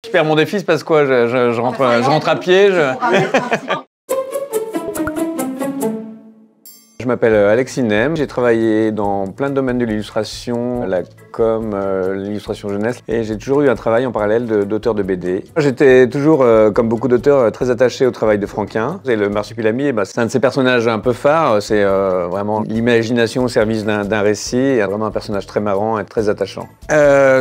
Je perds mon défi, c'est parce quoi je rentre à pied. Je m'appelle Alexis Nem, j'ai travaillé dans plein de domaines de l'illustration, la com, l'illustration jeunesse, et j'ai toujours eu un travail en parallèle d'auteur de BD. J'étais toujours, comme beaucoup d'auteurs, très attaché au travail de Franquin. Et le Marsupilami, c'est un de ces personnages un peu phares, c'est vraiment l'imagination au service d'un récit, et vraiment un personnage très marrant et très attachant.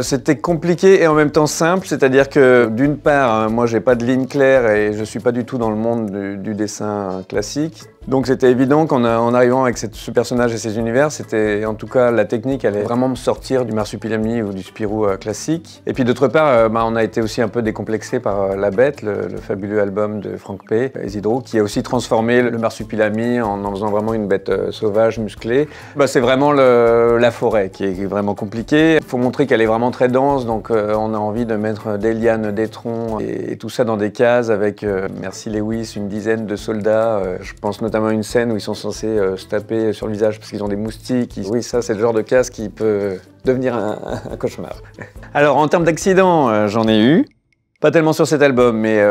C'était compliqué et en même temps simple, c'est-à-dire que d'une part, moi j'ai pas de ligne claire et je suis pas du tout dans le monde du dessin classique. Donc c'était évident qu'en arrivant avec ce personnage et ses univers, c'était en tout cas la technique allait vraiment me sortir du Marsupilami ou du Spirou classique. Et puis d'autre part, on a été aussi un peu décomplexé par La Bête, le fabuleux album de Franck P. Isidro, qui a aussi transformé le Marsupilami en faisant vraiment une bête sauvage, musclée. C'est vraiment la forêt qui est vraiment compliquée. Il faut montrer qu'elle est vraiment très dense, donc on a envie de mettre des lianes, des troncs et tout ça dans des cases avec, merci Lewis, une dizaine de soldats. Je pense notamment une scène où ils sont censés se taper sur le visage parce qu'ils ont des moustiques. Oui, ça, c'est le genre de casse qui peut devenir un cauchemar. Alors, en termes d'accidents, j'en ai eu. Pas tellement sur cet album, mais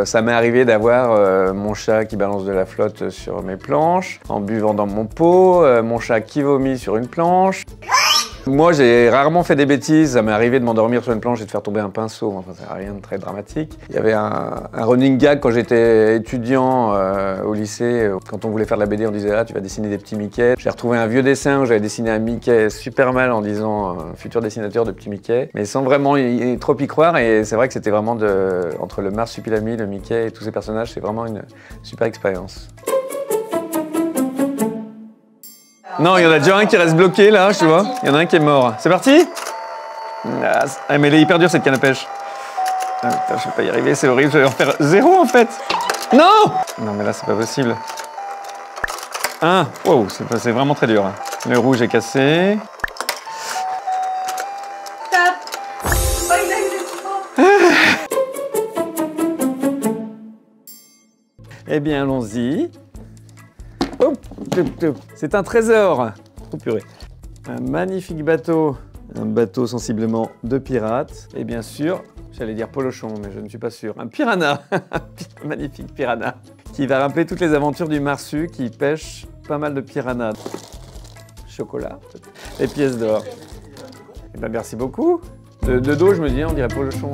ça m'est arrivé d'avoir mon chat qui balance de la flotte sur mes planches, en buvant dans mon pot, mon chat qui vomit sur une planche. Moi, j'ai rarement fait des bêtises. Ça m'est arrivé de m'endormir sur une planche et de faire tomber un pinceau. Enfin, c'est rien de très dramatique. Il y avait un running gag quand j'étais étudiant au lycée. Quand on voulait faire de la BD, on disait « Ah, tu vas dessiner des petits Mickey ». J'ai retrouvé un vieux dessin où j'avais dessiné un Mickey super mal en disant « futur dessinateur de petits Mickey ». Mais sans vraiment trop y croire. Et c'est vrai que c'était vraiment entre le Marsupilami, le Mickey et tous ces personnages, c'est vraiment une super expérience. Non, il y en a déjà un qui reste bloqué là, tu vois. Il y en a un qui est mort. C'est parti? Ah, mais elle est hyper dure cette canne à pêche. Ah, putain, je vais pas y arriver, c'est horrible. Je vais en faire 0 en fait. Non! Non, mais là, c'est pas possible. Ah, wow, c'est vraiment très dur. Le rouge est cassé. Eh bien, allons-y. C'est un trésor. Oh purée. Un magnifique bateau. Un bateau sensiblement de pirate. Et bien sûr, j'allais dire polochon, mais je ne suis pas sûr. Un piranha. Un magnifique piranha. Qui va rappeler toutes les aventures du Marsu qui pêche pas mal de piranhas. Chocolat. Et pièces d'or. Eh ben, merci beaucoup. De dos, je me dis, on dirait polochon.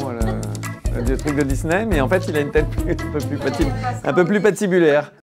Le truc de Disney, mais en fait, il a une tête un peu plus patibulaire.